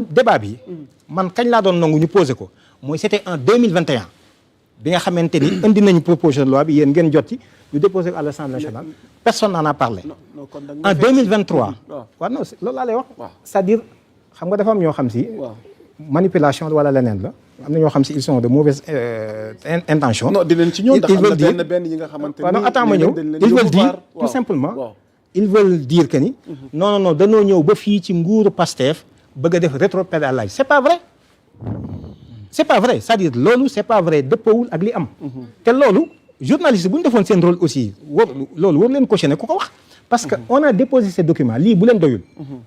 débat bi man kañ laa doon nangu ñu posé ko mooy c'était en 2021 bi nga xamante ni indi nañu proposition de loi bi yéen ngeen jot ci ñu déposé ko à l'Assemblée nationale personne n'en a parlé en 2023 waaw non loolu laa lay wax c'est-à-dire xam nga dafa am ñoo xam si manipulation wala leneen la am na ñoo xam si ils sont de mauvaises intentions. non dinañ ci ñëw ndax am na benn yi nga xamante ni. non attends ma ñëw ils veulent dire tout simplement. ils veulent dire que ni. non dañoo ñëw ba fii ci nguuru Pastef bëgg a def rétropédalage c'est pas vrai. c'est pas vrai c'est-à-dire loolu c'est pas vrai dëppoowul ak li am. te loolu journaliste bu ñu defoon seen rôle aussi loolu war leen cautionner ku ko wax. parce que on a déposé ces documents lii bu leen doyul.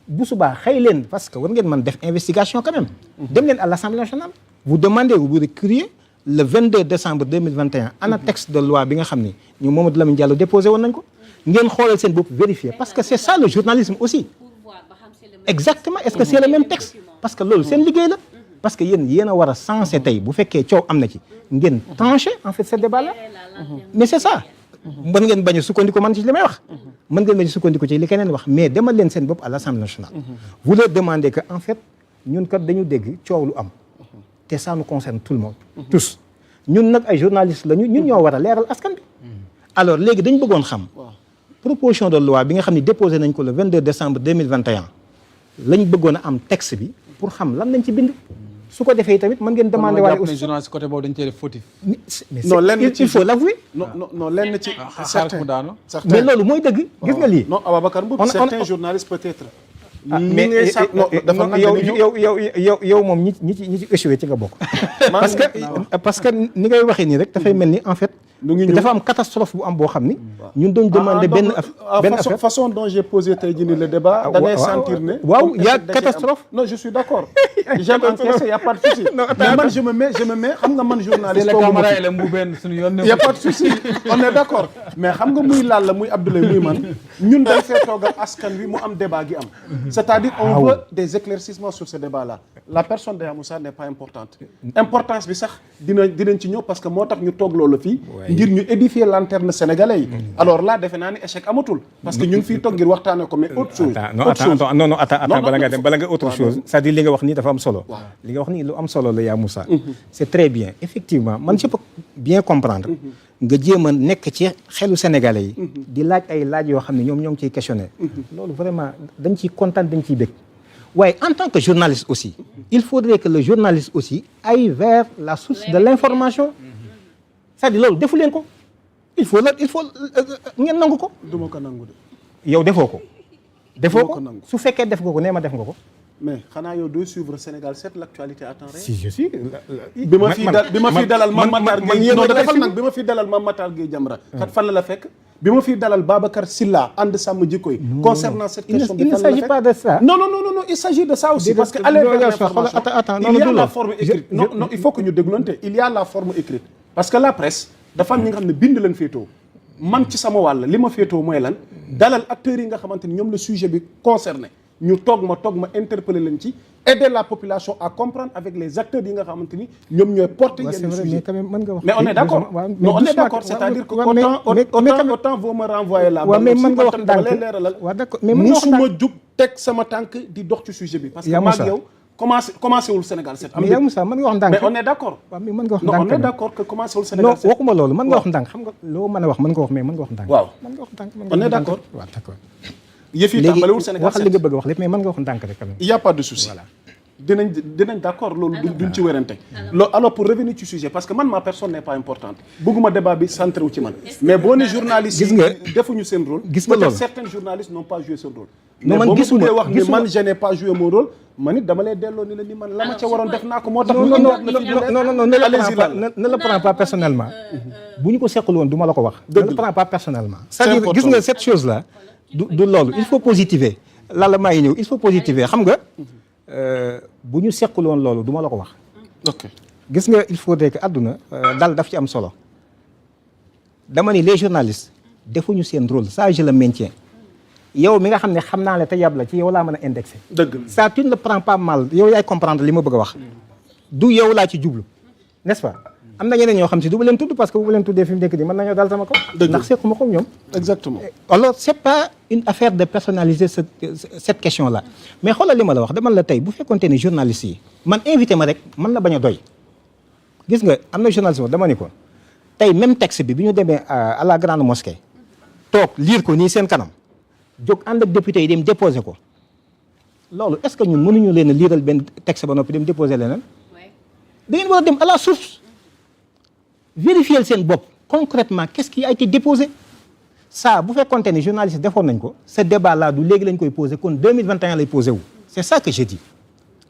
bu subaa xëy leen parce que war ngeen mën def investigation quand même. dem leen à l'Assemblée nationale. vous demandez vous criez le 22 décembre 2021 ana texte de loi bi nga xam ni ñu Mamadou Lamine Diallo déposé woon nañ ko. ngeen xoolal seen bopp vérifier parce que c'est ça le journalisme aussi. exactement est-ce que c'est le même texte. parce que loolu seen liggéey la. parce que yéen a war a sensé tey bu fekkee coow am na ci ngeen tranché en fait ce débat là. mais c'est ça. mën ngeen bañ a sukkandiku man ci li may wax. mën ngeen bañ a sukkandiku ci li keneen wax mais demal leen seen bopp à l'Assemblée nationale. vous leur demandez que en fait ñun kat dañu dégg coow lu am. te ça nous concerne tout le monde. tous ñun nag ay journalistes lañu ñun ñoo war a leeral askan bi. alors léegi dañu bëggoon xam. proposition de loi bi nga xam ne déposé nañ ko le 22 décembre 2021 lañ bëggoon a am texte bi pour xam lan lañ ci bind. su ko defee tamit mën ngeen demander waaye aussi journaliste côté boobu dañ cee def fautif. non lenn ci il faut l'avouer. non lenn ci. certains mais loolu mooy dëgg. gis nga lii. non Ababacar Mboup certains journalistes peut-être. mais yow moom ñi ci échoué ci nga bokk. parce que ni ngay waxee nii rek dafay mel ni en fait. dafa am catastrophe bu am boo xam ni. ñun doon demander benn affaire façon dont j'ai posé tey jii nii le débat. da ngay sentir ne. waaw y a catastrophe. non je suis d'accord. j'aime encaisser y a pas de souci. mais man je me mets xam nga man journaliste. c'est le camarade et le mbuubeen suñu yoon. y a pas de souci on est d'accord mais xam nga muy laal la muy Abdoulaye muy man ñun dañ fee toogal askan wi mu am débat gi am. c'est-à-dire on veut des éclaircissements sur ce débat-là. la personne de Moussa n'est pas importante. importance bi sax dinañ ci ñëw parce que moo tax ñu toog loolu fii. ngir ñu édifier lanterne sénégalais yi. alors là defe naa ni échec amatul. parce que ñu ngi fii toog ngir waxtaanee ko mais autre chose. non attends bala nga autre chose. c'est-à-dire li nga wax nii dafa am solo. li nga wax nii lu am solo la yaa Moussa. c'est très bien effectivement man je peux bien comprendre. nga jéem a nekk ci xelu sénégalais yi. di laaj ay laaj yoo xam ne ñoom ñoo ngi ciy questionner. loolu vraiment dañ ciy kontaan dañ ciy bëgg. waaye en tant que journaliste aussi. il faudrait que le journaliste aussi aille vers la source de l'information. c'est-à-dire loolu defu leen ko. il faut ngeen nangu ko. du ma ko nangu de. yow defoo ko. defoo ko su fekkee def nga ko nee ma def nga ko. mais xanaa yow dooy suivre Sénégal 7 l'actualité à temps réel. si je suis. bi ma fi dalal Mame Matar Gueye non defal nag bi ma fi dalal Mame Matar Gueye Jamra kat fan la fekk. bi ma fi dalal Babacar Sylla ànd sàmm jikko yi. concernant cette question il ne s'agit pas de ça. non il s'agit de ça aussi. parce que aller vers l'information il y a la forme écrite. non il faut que ñu déglonte il y a la forme écrite. parce que la presse dafa am ñi nga xam ne bind leen féetoo man ci sama wàll li ma féetoo mooy lan dalal acteurs yi nga xamante ni ñoom le sujet bi concerné ñu toog ma interpeller leen ci aider la population à comprendre avec les acteurs yi nga xamante ni ñoom ñooy porter yenn sujet mais on est d'accord non on est d'accord c'est-à-dire que autant vous me renvoyer là mais mën nga wax ndànk leeralal waaw d'accord mais mën nga wax musuma jug teg sama tànk di dox ci sujet bi parce que maag yow commencé wul Sénégal 7 mais yaa Moussa mën nga wax ndànk mais on est d'accord waaw mais mën nga wax non ndànk on est d'accord que commencé wul Sénégal 7 non waxuma loolu mën nga wax ndànk xam nga loo mën a wax mën nga wax mais mën nga wax ndànk waaw mën nga wax ndànk on est d'accord waaw d'accord yëf yi tàmbalewul Sénégal wax li nga bëgg wax lépp mais mën nga wax ndànk rek quand même il y a pas de souci voilà dinañ d'accord loolu duñ ci wérante alors pour revenir ci sujet parce que man ma personne n'est pas importante bëgguma débat bi centré wu ci man mais boo ne journalistes yi defuñu seen rôle gis nga loolu certains journalistes n'ont pas joué seen rôle mais man gisuma wax ni man je n'ai pas joué mon rôle man it dama lay delloo ni la ni man la ma ca waroon def naa ko moo tax non ne le prends pas personnellement bu ñu ko seqal woon du ma la ko wax ne le prends pas personnellement c'est-à-dire gis nga cette chose là du loolu il faut positiver la maa ngi ñëw il faut positiver xam nga bu ñu seqal woon loolu du ma la ko wax ok gis nga il faudrait que àdduna dal daf ci am solo dama ni les journalistes defuñu seen rôle ça je le maintiens yow mi nga xam ne xam naa la te yab la ci yow laa mën a indexé. dëgg la ça tu ne le prends pas mal yow yaay comprendre li ma bëgg a wax. du yow laa ci jublu n'est-ce pas am na ñeneen ñoo xam si du ma leen tudd parce que bu ma leen tuddee fi mu nekk nii mën nañoo dal sama kaw. ndax sequma ko ñoom. exactement. alors c'est pas une affaire de personnaliser cette question là mais xoolal li ma la wax dama la tey bu fekkonte ne journaliste yi man invité ma rek mën na bañ a doy gis nga am na journaliste dama ni ko tey même texte bi ñu demee à la grande mosquée toog lire ko nii seen kanam jóg ànd ak député yi dem déposer ko loolu est-ce que ñun mënuñu leen a liiral benn texte ba noppi dem déposer leneen da ngeen war a dem à la source vérifier seen bopp concrètement qu'est-ce qui a été déposé ça bu fekkoonte ne journaliste defoon nañ ko ce débat là du léegi lañ koy posé kon 2021 lay posé wu c'est ça que je dis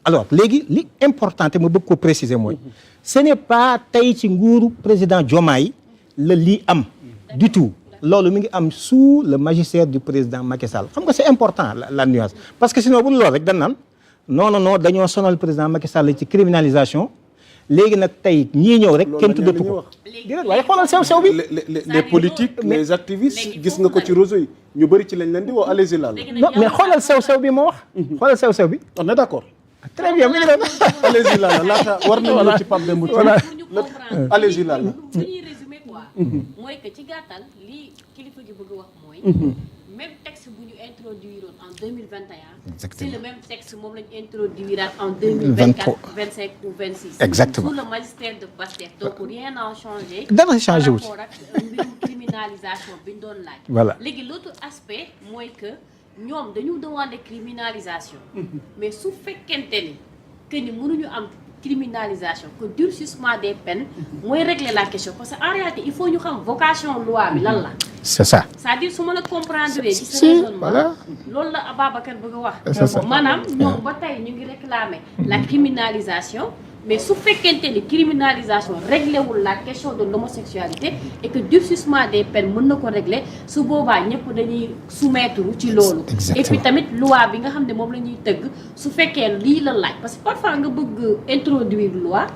alors léegi li important te ma bëgg ko préciser mooy ce n'est pas tey ci nguuru président Diomaye la lii am du tout loolu mi ngi am sous le magistère du président Macky Sall xam nga c'est important la nuance parce que sinon bu loolu rek dañ naan non dañoo sonal président Macky Sall ci criminalisation léegi nag tey ñii ñëw rek kenn tuddatu ko déedéet waaye xoolal sew bi les politiques les activistes gis nga ko ci réseau yi ñu bëri ci lañ leen di woo allez-y laal non mais xoolal sew bi moo wax xoolal sew bi on est d'accord très bien mi ngi doon allez-y laal laata war nañu ci Pape Demba allez-y laal ñuy résumé quoi mooy que ci gàttal lii kilifa gi bëgg wax mooy même texte bu ñu introduire en 2021 c'est le même texte moom lañu introduire en 2024 25 ou 26 exactement sous le magistère de Pastef donc rien n'a changé dara changé wu par rapport ak mbirum criminalisation bi ñu doon laaj voilà léegi l'autre aspect mooy que ñoom dañu demander criminalisation mais su fekkente ni que ni mënuñu am criminalisation que durcissement des peines mooy régler la question parce que en réalité il faut ñu xam vocation loi bi lan la c'est ça c'est-à-dire su ma la comprendre ci sa raisonnement loolu la Ababacar bëgg a wax maanaam ñoom ba tey ñu ngi réclamer la criminalisation mais su fekkente ni criminalisation réglé wul la question de l'homosexualité et que durcissement des peines mën na ko régler su boobaa ñëpp dañuy soumettre ci loolu et puis tamit loi bi nga xam ne moom la ñuy tëgg su fekkee lii la laaj parce que parfois nga bëgg introduire loi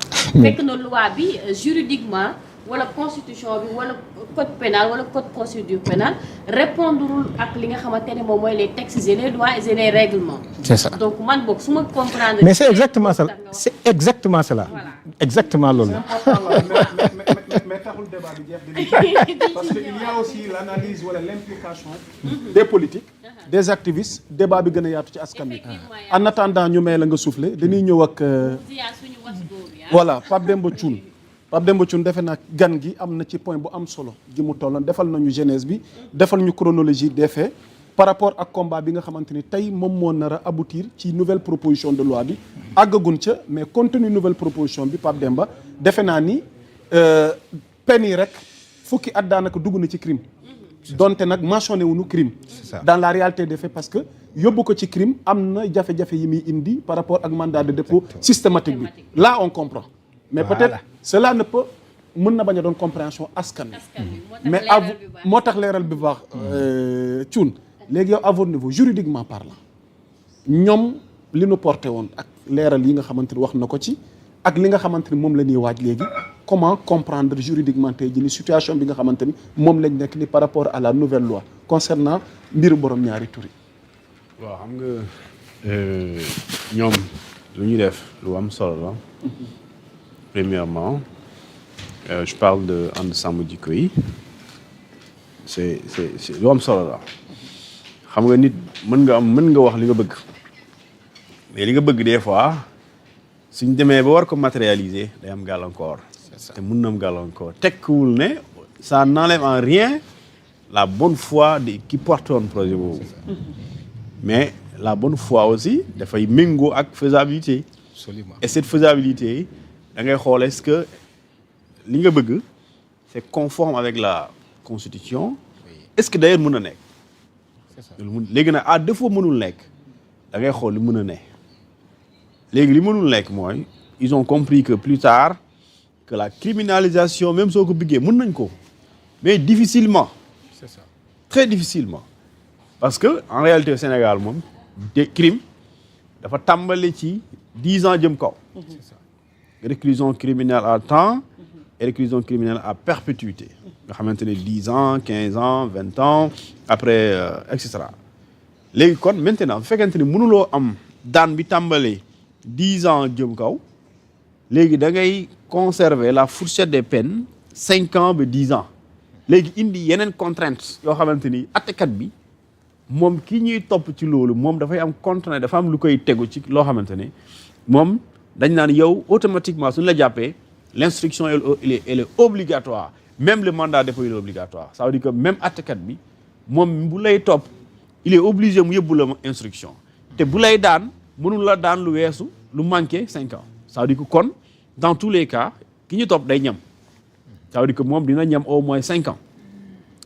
fekk na loi bi juridiquement wala constitution bi wala code pénal wala code procédure pénale répondrul ak li nga xamante ne moom mooy les textes et les lois et les règlements. C'est ça. Donc man boog su ma comprendre. mais c'est exactement ça c'est exactement cela. Voilà. exactement loolu. mais taxul débat bi jeex parce que il y a aussi l'analyse wala l'implication des politiques des activistes débat bi gën a yaatu ci askan wi. En attendant ñu may la nga souffler dañuy ñëw ak. voilà Pape Demba Thioune. Pape Demba Thioune defe naa gan gi am na ci point bu am solo gi mu tolloon defal nañu genèse bi defal ñu chronologie des faits par rapport ak combat bi nga xamante ni tey moom moo nar a aboutir ci nouvelle proposition de loi bi àggagun ca mais contenu nouvelle proposition bi Pape Demba defe naa ni peine yi rek fukki at daanaka dugg na ci crime donte nag mentionné wuñu crime dans la réalité des faits parce que yóbbu ko ci crime am na jafe-jafe yi muy indi par rapport ak mandat de dépôt systématique bi là on comprend mais peut-être cela ne peut mën na bañ a doon compréhension askan wi mais moo tax leeral bi baax Thioune léegi yow à votre niveau juridiquement parlant ñoom li nu porté woon ak leeral yi nga xamante ni wax na ko ci ak li nga xamante ni moom la ñuy waaj léegi comment comprendre juridiquement tey ji ni situation bi nga xamante ni moom lañ nekk ni par rapport à la nouvelle loi concernant mbiru borom ñaari tur yi. waaw xam nga ñoom lu ñuy def lu am solo la. Premièrement, je parle de ànd sàmm jikko yi c'est lu am solo la xam nga nit mën nga wax li nga bëgg mais li nga bëgg des fois suñ demee ba war ko matérialiser day am gàllankoor te mën na am gàllankoor tekkiwul ne ça n'enlève en rien la bonne foi de qui porte woon projet boobu mais la bonne foi aussi dafay méngoo ak faisabilité. Absolument. Et cette faisabilité da ngay xool est-ce que li nga bëgg c'est conforme avec la constitution. Oui. Est-ce que d'ailleurs mën na nekk. C'est ça. léegi nag à défaut mënul nekk da ngay xool li mën a ne léegi li mënul nekk mooy ils ont compris que plus tard que la criminalisation même soo ko bëggee mën nañ ko mais difficilement. C'est ça. Très difficilement parce que en réalité au Sénégal moom de crime dafa tàmbali ci 10 ans jëm kaw. C'est ça. Réclusion criminelle à temps et réclusion criminelle à perpétuité nga xamante ne 10 ans 15 ans 20 ans après et cetera léegi kon maintenant bu fekkente ni mënuloo am daan bi tàmbalee 10 ans jëm kaw léegi da ngay conserver la fourchette des peines 5 ans ba 10 ans léegi indi yeneen contrainte yoo xamante ni attekat bi moom ki ñuy topp ci loolu moom dafay am contrainte dafa am lu koy tegu ci loo xamante ne moom dañ naan yow automatiquement suñu la jàppee l'instruction elle est obligatoire même le mandat de dépôt il est obligatoire ça veut dire que même attekat bi moom bu lay topp il est obligé mu yóbbu la instruction te bu lay daan mënul la daan lu weesu lu manqué 5 ans ça veut dire que kon dans tous les cas ki ñu topp day ñam ça veut dire que moom dina ñam au moins 5 ans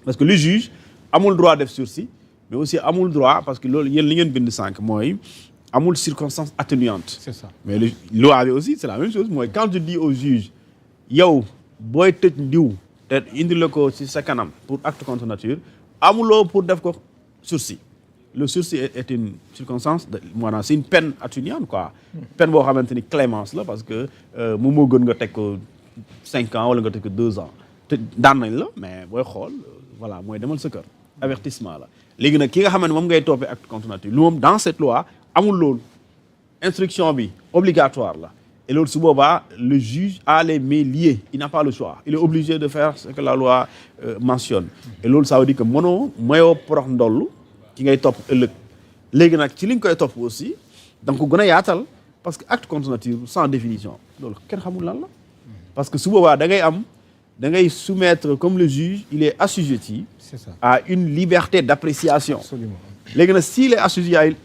parce que le juge amul droit def sursis mais aussi amul droit parce que loolu yéen li ngeen bind sànq mooy amul circonstance atténuante. C'est ça. Mais le loi bi aussi c'est la même chose mooy quand je dis au juge yow booy tëj ndiw te indi la ko ci sa kanam pour acte contre nature amuloo pour def ko sursis le sursis est une circonstance maanaam c'est une peine atténuante quoi peine boo xamante ni clémence la parce que moom moo gën nga teg ko 5 ans wala nga teg ko 2 ans te daan nañ la mais booy xool voilà mooy demal sa kër avertissement la léegi nag ki nga xam ne moom ngay toppee acte contre nature lu moom dans cette loi amul loolu instruction bi obligatoire la et loolu su boobaa le juge a les mains liées il n'a pas le choix il est obligé de faire ce que la loi mentionne et loolu ça veut dire que mayoo porox ndollu ki ngay topp ëllëg léegi nag ci li nga koy topp aussi da nga ko gën a yaatal parce que acte contre nature sans définition loolu kenn xamul lan la parce que su boobaa da ngay soumettre comme le juge il est assujetti C'est ça. à une liberté d'appréciation Absolument. léegi nag s'il est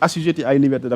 assujetti à une liberté d'appréciation